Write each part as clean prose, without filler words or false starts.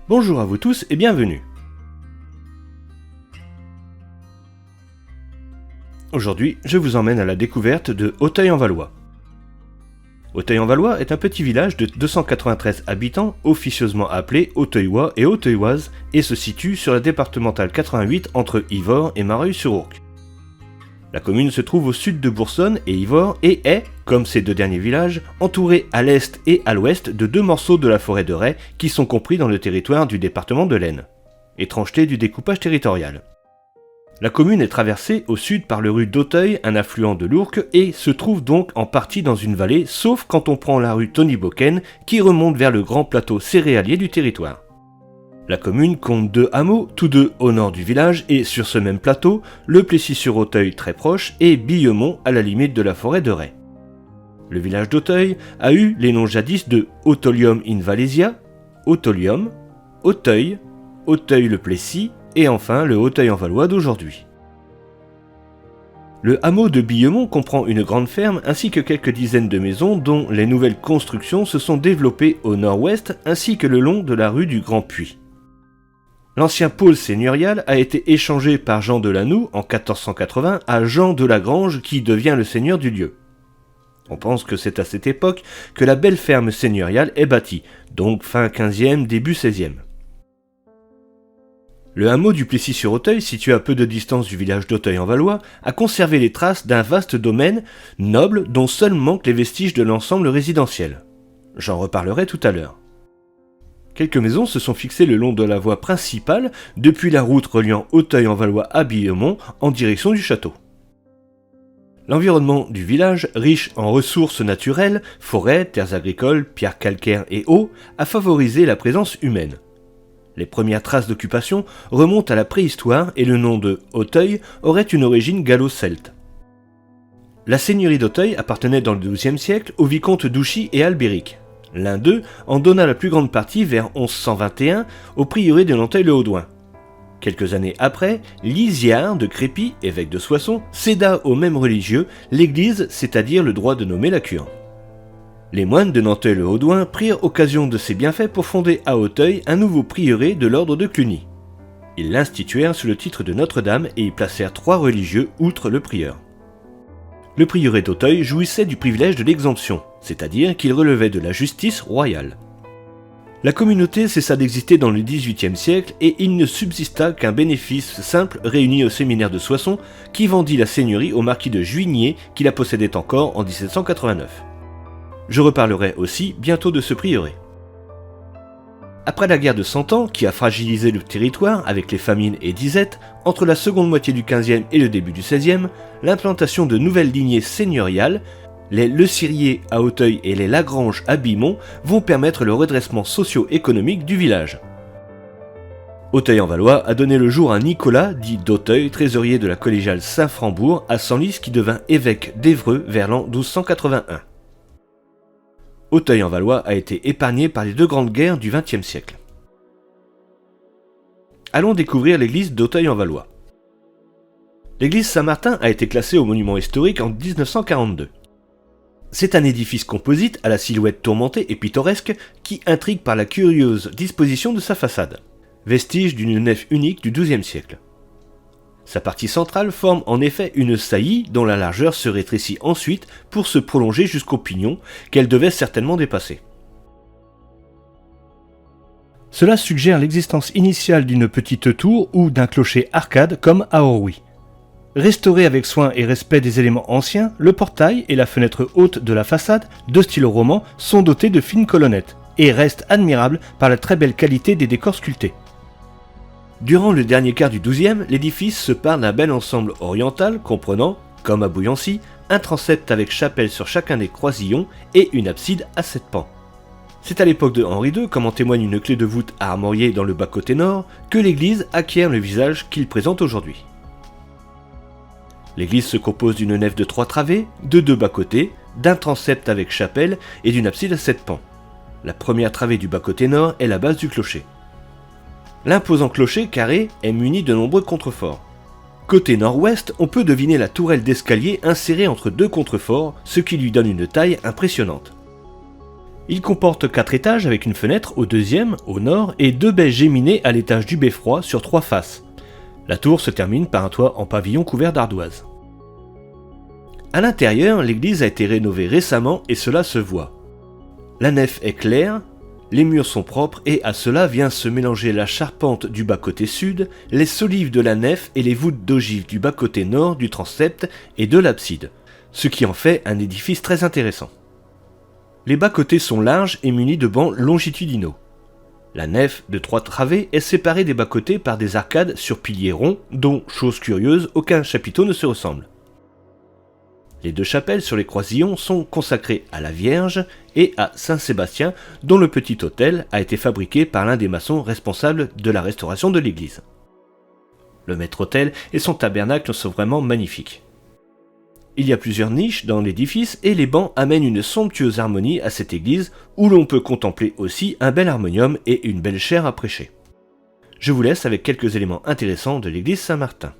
Bonjour à vous tous et bienvenue. Aujourd'hui, je vous emmène à la découverte de Auteuil-en-Valois. Auteuil-en-Valois est un petit village de 293 habitants, officieusement appelé Auteuillois et Auteuilloises, et se situe sur la départementale 88 entre Yvort et Mareuil-sur-Ourcq. La commune se trouve au sud de Boursonne et Yvort et est, comme ces deux derniers villages, entourée à l'est et à l'ouest de deux morceaux de la forêt de Ray qui sont compris dans le territoire du département de l'Aisne. Étrangeté du découpage territorial. La commune est traversée au sud par le rue d'Auteuil, un affluent de l'Ourcq, et se trouve donc en partie dans une vallée, sauf quand on prend la rue Tony-Boken qui remonte vers le grand plateau céréalier du territoire. La commune compte deux hameaux, tous deux au nord du village, et sur ce même plateau, le Plessis-sur-Auteuil très proche et Billemont à la limite de la forêt de Ray. Le village d'Auteuil a eu les noms jadis de Autolium in Valesia, Autolium, Auteuil, Auteuil-le-Plessis et enfin le Auteuil-en-Valois d'aujourd'hui. Le hameau de Billemont comprend une grande ferme ainsi que quelques dizaines de maisons dont les nouvelles constructions se sont développées au nord-ouest ainsi que le long de la rue du Grand Puy. L'ancien pôle seigneurial a été échangé par Jean de Lanoux en 1480 à Jean de Lagrange qui devient le seigneur du lieu. On pense que c'est à cette époque que la belle ferme seigneuriale est bâtie, donc fin 15e, début 16e. Le hameau du Plessis-sur-Auteuil, situé à peu de distance du village d'Auteuil-en-Valois, a conservé les traces d'un vaste domaine noble dont seuls manquent les vestiges de l'ensemble résidentiel. J'en reparlerai tout à l'heure. Quelques maisons se sont fixées le long de la voie principale depuis la route reliant Auteuil-en-Valois à Billemont en direction du château. L'environnement du village, riche en ressources naturelles, forêts, terres agricoles, pierres calcaires et eau, a favorisé la présence humaine. Les premières traces d'occupation remontent à la préhistoire et le nom de Auteuil aurait une origine gallo-celte. La seigneurie d'Auteuil appartenait dans le XIIe siècle aux vicomtes d'Ouchy et Albéric. L'un d'eux en donna la plus grande partie vers 1121 au prieuré de Nanteuil-le-Haudouin. Quelques années après, Lisiard de Crépy, évêque de Soissons, céda aux mêmes religieux l'église, c'est-à-dire le droit de nommer la cure. Les moines de Nanteuil-le-Haudouin prirent occasion de ces bienfaits pour fonder à Auteuil un nouveau prieuré de l'ordre de Cluny. Ils l'instituèrent sous le titre de Notre-Dame et y placèrent 3 religieux outre le prieur. Le prieuré d'Auteuil jouissait du privilège de l'exemption, c'est-à-dire qu'il relevait de la justice royale. La communauté cessa d'exister dans le XVIIIe siècle et il ne subsista qu'un bénéfice simple réuni au séminaire de Soissons qui vendit la seigneurie au marquis de Juigné qui la possédait encore en 1789. Je reparlerai aussi bientôt de ce prieuré. Après la guerre de 100 ans, qui a fragilisé le territoire avec les famines et disettes, entre la seconde moitié du XVe et le début du XVIe, l'implantation de nouvelles lignées seigneuriales, les Le Sirier à Auteuil et les Lagrange à Billemont, vont permettre le redressement socio-économique du village. Auteuil-en-Valois a donné le jour à Nicolas, dit d'Auteuil, trésorier de la collégiale Saint-Frambourg à Senlis qui devint évêque d'Évreux vers l'an 1281. Auteuil-en-Valois a été épargné par les deux grandes guerres du XXe siècle. Allons découvrir l'église d'Auteuil-en-Valois. L'église Saint-Martin a été classée au monument historique en 1942. C'est un édifice composite à la silhouette tourmentée et pittoresque qui intrigue par la curieuse disposition de sa façade, vestige d'une nef unique du XIIe siècle. Sa partie centrale forme en effet une saillie dont la largeur se rétrécit ensuite pour se prolonger jusqu'au pignon qu'elle devait certainement dépasser. Cela suggère l'existence initiale d'une petite tour ou d'un clocher arcade comme à Orwy. Restaurés avec soin et respect des éléments anciens, le portail et la fenêtre haute de la façade, de style roman, sont dotés de fines colonnettes et restent admirables par la très belle qualité des décors sculptés. Durant le dernier quart du XIIe, l'édifice se part d'un bel ensemble oriental comprenant, comme à Bouillancy, un transept avec chapelle sur chacun des croisillons et une abside à 7 pans. C'est à l'époque de Henri II, comme en témoigne une clé de voûte armoriée dans le bas-côté nord, que l'église acquiert le visage qu'il présente aujourd'hui. L'église se compose d'une nef de 3 travées, de 2 bas-côtés, d'un transept avec chapelle et d'une abside à 7 pans. La première travée du bas-côté nord est la base du clocher. L'imposant clocher carré est muni de nombreux contreforts. Côté nord-ouest, on peut deviner la tourelle d'escalier insérée entre 2 contreforts, ce qui lui donne une taille impressionnante. Il comporte 4 étages avec une fenêtre au deuxième, au nord, et 2 baies géminées à l'étage du beffroi sur 3 faces. La tour se termine par un toit en pavillon couvert d'ardoises. À l'intérieur, l'église a été rénovée récemment et cela se voit. La nef est claire, les murs sont propres et à cela vient se mélanger la charpente du bas-côté sud, les solives de la nef et les voûtes d'ogives du bas-côté nord du transept et de l'abside, ce qui en fait un édifice très intéressant. Les bas-côtés sont larges et munis de bancs longitudinaux. La nef, de 3 travées, est séparée des bas-côtés par des arcades sur piliers ronds, dont, chose curieuse, aucun chapiteau ne se ressemble. Les 2 chapelles sur les croisillons sont consacrées à la Vierge et à Saint-Sébastien, dont le petit autel a été fabriqué par l'un des maçons responsables de la restauration de l'église. Le maître-autel et son tabernacle sont vraiment magnifiques. Il y a plusieurs niches dans l'édifice et les bancs amènent une somptueuse harmonie à cette église où l'on peut contempler aussi un bel harmonium et une belle chaire à prêcher. Je vous laisse avec quelques éléments intéressants de l'église Saint-Martin.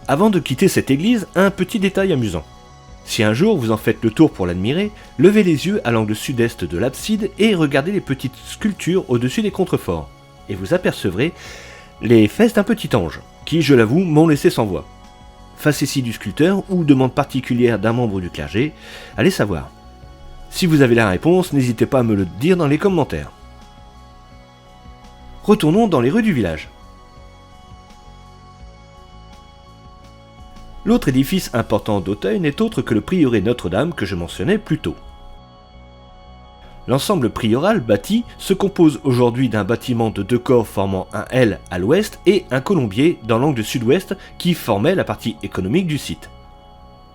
Avant de quitter cette église, un petit détail amusant. Si un jour vous en faites le tour pour l'admirer, levez les yeux à l'angle sud-est de l'abside et regardez les petites sculptures au-dessus des contreforts, et vous apercevrez les fesses d'un petit ange, qui, je l'avoue, m'ont laissé sans voix. Facétie du sculpteur ou demande particulière d'un membre du clergé, allez savoir. Si vous avez la réponse, n'hésitez pas à me le dire dans les commentaires. Retournons dans les rues du village. L'autre édifice important d'Auteuil n'est autre que le prieuré Notre-Dame que je mentionnais plus tôt. L'ensemble prioral bâti se compose aujourd'hui d'un bâtiment de 2 corps formant un L à l'ouest et un colombier dans l'angle sud-ouest qui formait la partie économique du site.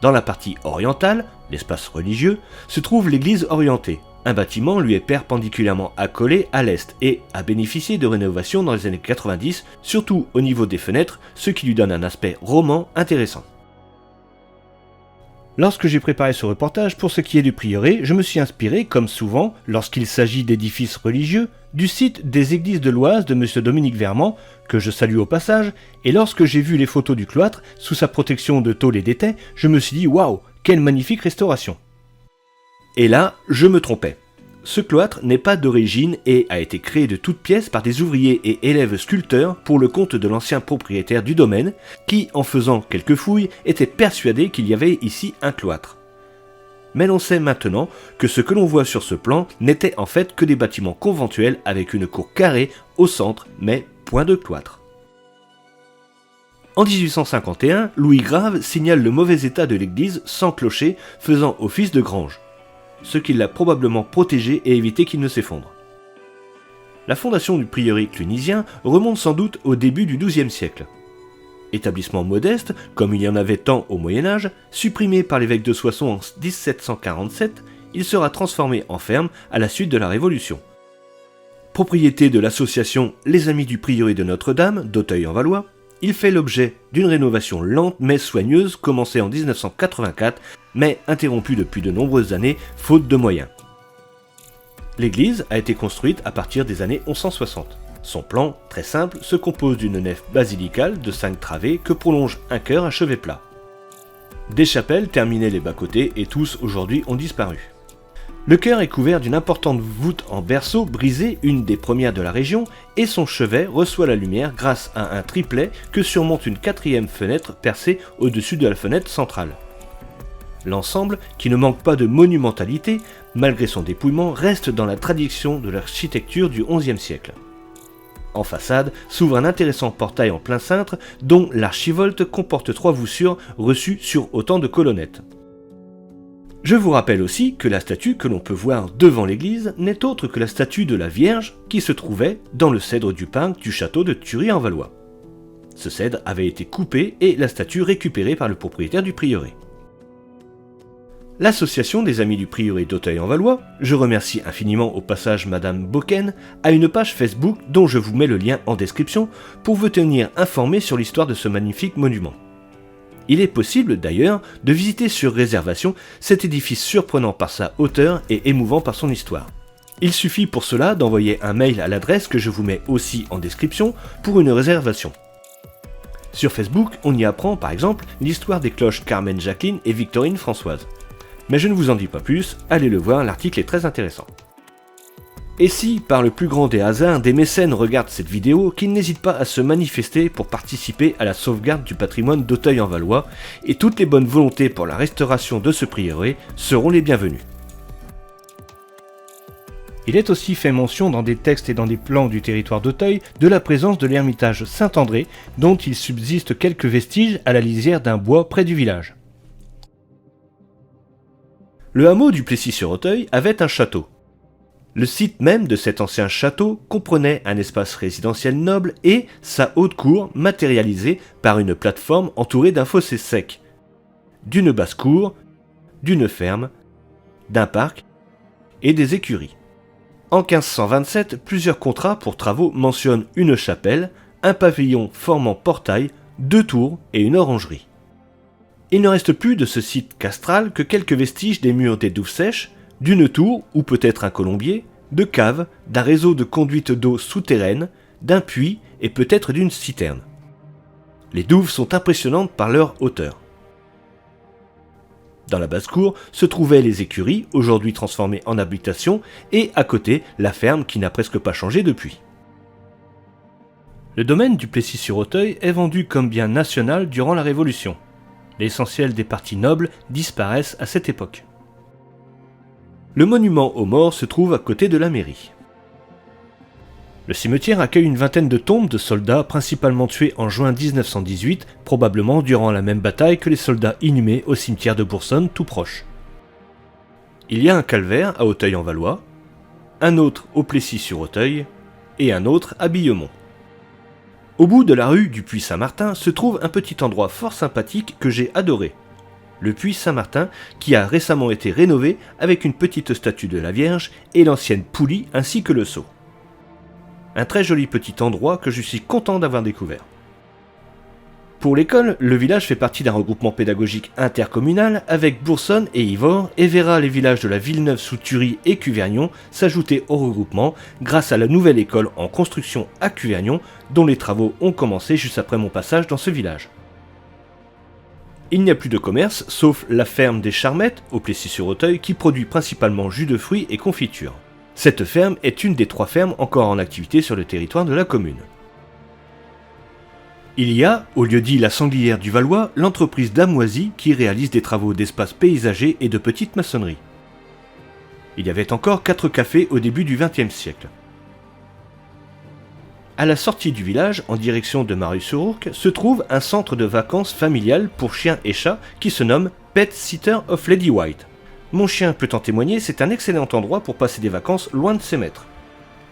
Dans la partie orientale, l'espace religieux, se trouve l'église orientée. Un bâtiment lui est perpendiculairement accolé à l'est et a bénéficié de rénovations dans les années 90, surtout au niveau des fenêtres, ce qui lui donne un aspect roman intéressant. Lorsque j'ai préparé ce reportage pour ce qui est du prieuré, je me suis inspiré, comme souvent, lorsqu'il s'agit d'édifices religieux, du site des églises de l'Oise de M. Dominique Vermand, que je salue au passage, et lorsque j'ai vu les photos du cloître, sous sa protection de tôle et d'étais, je me suis dit « Waouh, quelle magnifique restauration !» Et là, je me trompais. Ce cloître n'est pas d'origine et a été créé de toutes pièces par des ouvriers et élèves sculpteurs pour le compte de l'ancien propriétaire du domaine, qui, en faisant quelques fouilles, était persuadé qu'il y avait ici un cloître. Mais l'on sait maintenant que ce que l'on voit sur ce plan n'était en fait que des bâtiments conventuels avec une cour carrée au centre, mais point de cloître. En 1851, Louis Grave signale le mauvais état de l'église sans clocher faisant office de grange, ce qui l'a probablement protégé et évité qu'il ne s'effondre. La fondation du prieuré clunisien remonte sans doute au début du XIIe siècle. Établissement modeste, comme il y en avait tant au Moyen-Âge, supprimé par l'évêque de Soissons en 1747, il sera transformé en ferme à la suite de la Révolution. Propriété de l'association Les Amis du Prieuré de Notre-Dame d'Auteuil-en-Valois, il fait l'objet d'une rénovation lente mais soigneuse commencée en 1984, mais interrompue depuis de nombreuses années faute de moyens. L'église a été construite à partir des années 1160. Son plan, très simple, se compose d'une nef basilicale de 5 travées que prolonge un chœur à chevet plat. Des chapelles terminaient les bas-côtés et tous aujourd'hui ont disparu. Le chœur est couvert d'une importante voûte en berceau brisée, une des premières de la région, et son chevet reçoit la lumière grâce à un triplet que surmonte une 4e fenêtre percée au-dessus de la fenêtre centrale. L'ensemble, qui ne manque pas de monumentalité, malgré son dépouillement, reste dans la tradition de l'architecture du XIe siècle. En façade s'ouvre un intéressant portail en plein cintre dont l'archivolte comporte 3 voussures reçues sur autant de colonnettes. Je vous rappelle aussi que la statue que l'on peut voir devant l'église n'est autre que la statue de la Vierge qui se trouvait dans le cèdre du parc du château de Thury-en-Valois. Ce cèdre avait été coupé et la statue récupérée par le propriétaire du prieuré. L'association des Amis du Prieuré d'Auteuil-en-Valois, je remercie infiniment au passage Madame Boken, a une page Facebook dont je vous mets le lien en description pour vous tenir informé sur l'histoire de ce magnifique monument. Il est possible d'ailleurs de visiter sur réservation cet édifice surprenant par sa hauteur et émouvant par son histoire. Il suffit pour cela d'envoyer un mail à l'adresse que je vous mets aussi en description pour une réservation. Sur Facebook, on y apprend par exemple l'histoire des cloches Carmen Jacqueline et Victorine Françoise. Mais je ne vous en dis pas plus, allez le voir, l'article est très intéressant. Et si, par le plus grand des hasards, des mécènes regardent cette vidéo, qu'ils n'hésitent pas à se manifester pour participer à la sauvegarde du patrimoine d'Auteuil-en-Valois, et toutes les bonnes volontés pour la restauration de ce prieuré seront les bienvenues. Il est aussi fait mention dans des textes et dans des plans du territoire d'Auteuil de la présence de l'ermitage Saint-André, dont il subsiste quelques vestiges à la lisière d'un bois près du village. Le hameau du Plessis-sur-Auteuil avait un château. Le site même de cet ancien château comprenait un espace résidentiel noble et sa haute cour matérialisée par une plateforme entourée d'un fossé sec, d'une basse-cour, d'une ferme, d'un parc et des écuries. En 1527, plusieurs contrats pour travaux mentionnent une chapelle, un pavillon formant portail, 2 tours et une orangerie. Il ne reste plus de ce site castral que quelques vestiges des murs des douves sèches, d'une tour ou peut-être un colombier, de caves, d'un réseau de conduites d'eau souterraines, d'un puits et peut-être d'une citerne. Les douves sont impressionnantes par leur hauteur. Dans la basse-cour se trouvaient les écuries, aujourd'hui transformées en habitation, et à côté la ferme qui n'a presque pas changé depuis. Le domaine du Plessis-sur-Auteuil est vendu comme bien national durant la Révolution. L'essentiel des parties nobles disparaissent à cette époque. Le monument aux morts se trouve à côté de la mairie. Le cimetière accueille une vingtaine de tombes de soldats principalement tués en juin 1918, probablement durant la même bataille que les soldats inhumés au cimetière de Boursonne tout proche. Il y a un calvaire à Auteuil-en-Valois, un autre au Plessis-sur-Auteuil et un autre à Billemont. Au bout de la rue du Puy Saint-Martin se trouve un petit endroit fort sympathique que j'ai adoré. Le Puy Saint-Martin qui a récemment été rénové avec une petite statue de la Vierge et l'ancienne poulie ainsi que le sceau. Un très joli petit endroit que je suis content d'avoir découvert. Pour l'école, le village fait partie d'un regroupement pédagogique intercommunal avec Boursonne et Ivors et verra les villages de la Villeneuve-sous-Thury et Cuvergnon s'ajouter au regroupement grâce à la nouvelle école en construction à Cuvergnon dont les travaux ont commencé juste après mon passage dans ce village. Il n'y a plus de commerce sauf la ferme des Charmettes au Plessis-sur-Auteuil qui produit principalement jus de fruits et confitures. Cette ferme est une des 3 fermes encore en activité sur le territoire de la commune. Il y a, au lieu-dit La Sanglière du Valois, l'entreprise Damoisy qui réalise des travaux d'espace paysager et de petite maçonnerie. Il y avait encore 4 cafés au début du XXe siècle. À la sortie du village, en direction de Marus-sur-Ourcq, se trouve un centre de vacances familial pour chiens et chats qui se nomme Pet Sitter of Lady White. Mon chien peut en témoigner, c'est un excellent endroit pour passer des vacances loin de ses maîtres.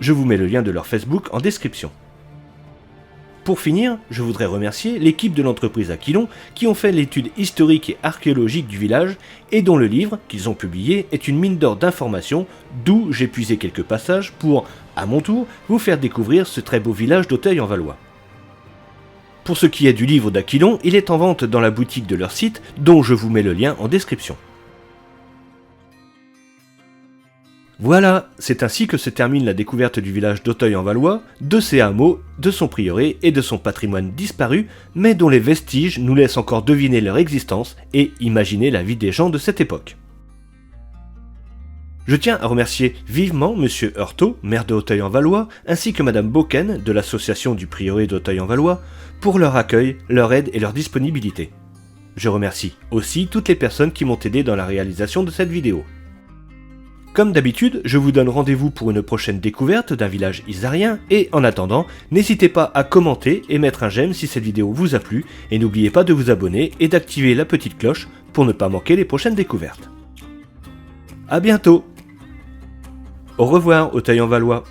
Je vous mets le lien de leur Facebook en description. Pour finir, je voudrais remercier l'équipe de l'entreprise Aquilon qui ont fait l'étude historique et archéologique du village et dont le livre qu'ils ont publié est une mine d'or d'informations, d'où j'ai puisé quelques passages pour, à mon tour, vous faire découvrir ce très beau village d'Auteuil-en-Valois. Pour ce qui est du livre d'Aquilon, il est en vente dans la boutique de leur site, dont je vous mets le lien en description. Voilà, c'est ainsi que se termine la découverte du village d'Auteuil-en-Valois, de ses hameaux, de son prieuré et de son patrimoine disparu, mais dont les vestiges nous laissent encore deviner leur existence et imaginer la vie des gens de cette époque. Je tiens à remercier vivement Monsieur Heurtaud, maire de Auteuil-en-Valois, ainsi que Madame Boken de l'association du prieuré d'Auteuil-en-Valois, pour leur accueil, leur aide et leur disponibilité. Je remercie aussi toutes les personnes qui m'ont aidé dans la réalisation de cette vidéo. Comme d'habitude, je vous donne rendez-vous pour une prochaine découverte d'un village isarien, et en attendant, n'hésitez pas à commenter et mettre un j'aime si cette vidéo vous a plu, et n'oubliez pas de vous abonner et d'activer la petite cloche pour ne pas manquer les prochaines découvertes. A bientôt. Au revoir, Auteuil-en-Valois.